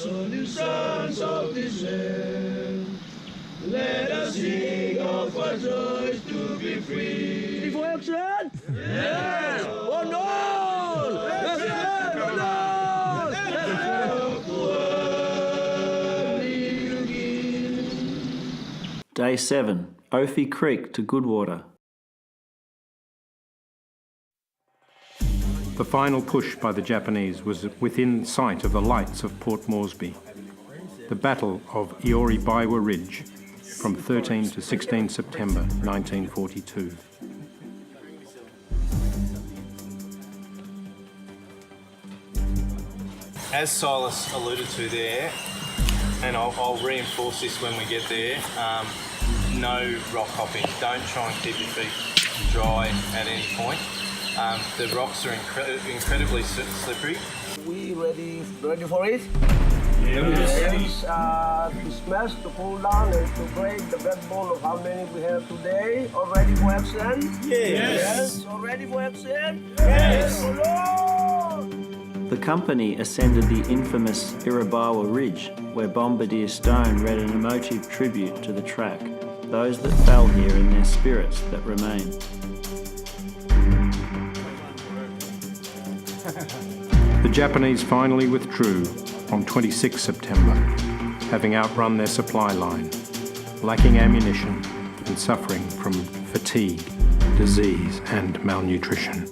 only sons of this land. Let us sing of our joys to be free. Ready for action? Yes! One all! Let's go! Day 7, Ofi Creek to Goodwater. The final push by the Japanese was within sight of the lights of Port Moresby. The Battle of Ioribaiwa Ridge from 13 to 16 September 1942. As Silas alluded to there, and I'll reinforce this when we get there, no rock hopping. Don't try and keep your feet dry at any point. The rocks are incredibly slippery. We ready for it? Yes. To smash, to pull down, and to break the backbone of how many we have today. All ready for action? Yes. All ready for action? Yes. The company ascended the infamous Ioribaiwa Ridge, where Bombardier Stone read an emotive tribute to the track, those that fell here and their spirits that remain. The Japanese finally withdrew on 26 September, having outrun their supply line, lacking ammunition and suffering from fatigue, disease and malnutrition.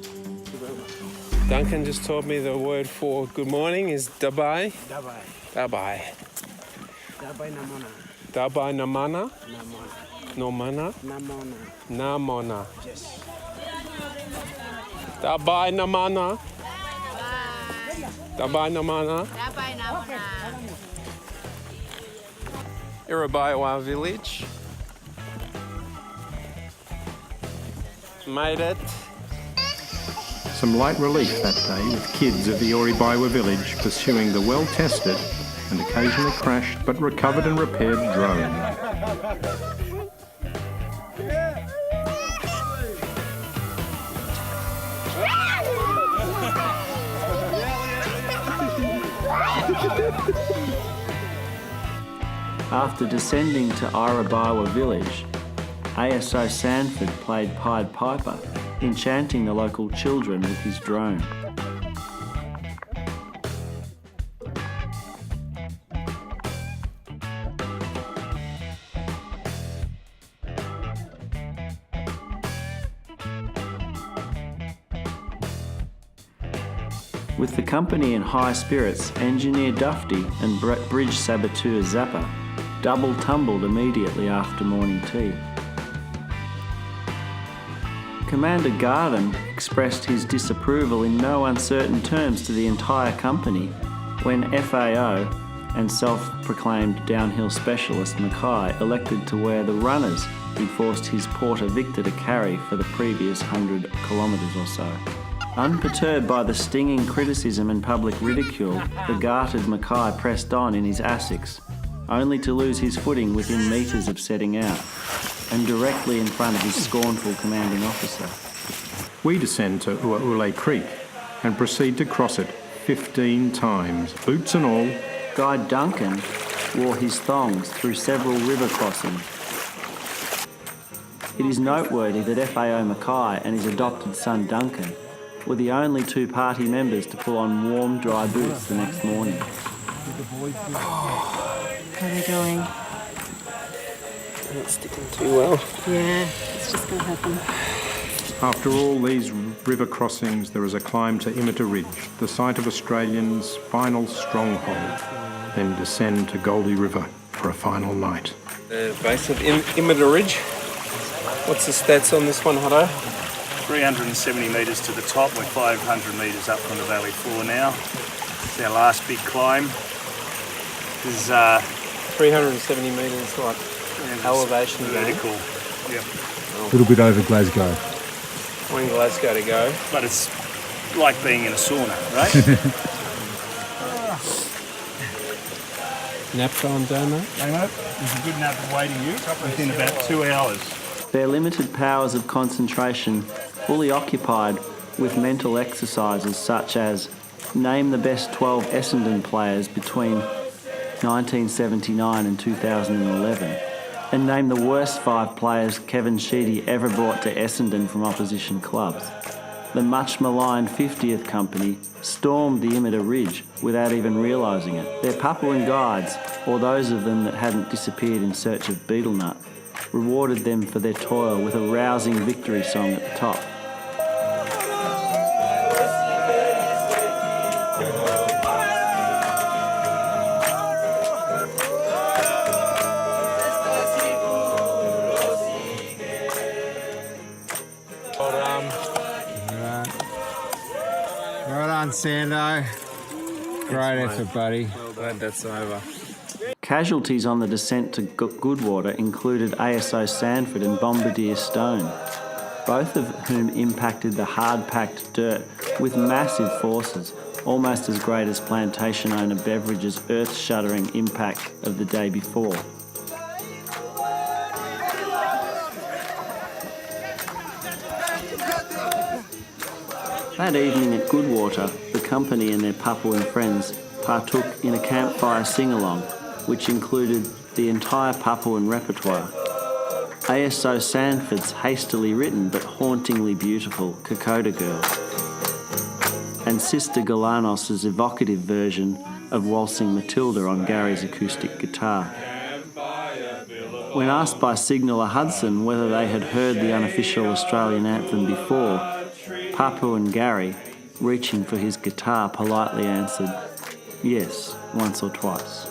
Duncan just told me the word for good morning is dabai. Dabai. Dabai. Dabai namona. Dabai namana. Namona. Nomana. Namona. Namona. Yes. Dabai namana. Dabai namana. Ioribaiwa Village. Made it. Some light relief that day with kids of the Ioribaiwa Village pursuing the well-tested and occasionally crashed but recovered and repaired drone. After descending to Ioribaiwa Village, ASO Sanford played Pied Piper, enchanting the local children with his drone. With the company in high spirits, Engineer Dufty and Bridge Saboteur Zappa double tumbled immediately after morning tea. Commander Garden expressed his disapproval in no uncertain terms to the entire company when FAO and self-proclaimed downhill specialist Mackay elected to wear the runners he'd forced his Porter Victor to carry for the previous 100 kilometres or so. Unperturbed by the stinging criticism and public ridicule, the gartered Mackay pressed on in his ASICs, only to lose his footing within metres of setting out, and directly in front of his scornful commanding officer. We descend to Ofi Creek and proceed to cross it 15 times, boots and all. Guide Duncan wore his thongs through several river crossings. It is noteworthy that FAO Mackay and his adopted son Duncan were the only two party members to pull on warm, dry boots the next morning. How are they going? Not sticking too well. Yeah, it's just going to happen. After all these river crossings, there is a climb to Imita Ridge, the site of Australians' final stronghold, then descend to Goldie River for a final night. The base of Imita Ridge. What's the stats on this one, Hotto? 370 metres to the top. We're 500 metres up from the valley floor now. It's our last big climb. This is 370 metres, what? Elevation vertical. Yep. A little bit over Glasgow. One Glasgow to go. But it's like being in a sauna, right? Nap time, Damo? Damo, there's a good nap awaiting you within about 2 hours. Their limited powers of concentration fully occupied with mental exercises such as name the best 12 Essendon players between 1979 and 2011, and named the worst 5 players Kevin Sheedy ever brought to Essendon from opposition clubs. The much maligned 50th Company stormed the Imita Ridge without even realising it. Their Papuan guides, or those of them that hadn't disappeared in search of betel nut, rewarded them for their toil with a rousing victory song at the top. Well done, Sando. Great effort, buddy. Well glad that's over. Casualties on the descent to Goodwater included ASO Sanford and Bombardier Stone, both of whom impacted the hard-packed dirt with massive forces, almost as great as plantation owner Beveridge's earth-shuddering impact of the day before. That evening at Goodwater, the company and their Papuan friends partook in a campfire sing-along, which included the entire Papuan repertoire. ASO Sanford's hastily written but hauntingly beautiful Kokoda Girl, and Sister Galanos's evocative version of Waltzing Matilda on Gary's acoustic guitar. When asked by Signaller Hudson whether they had heard the unofficial Australian anthem before, Papuan Gary, reaching for his guitar, politely answered, "Yes, once or twice."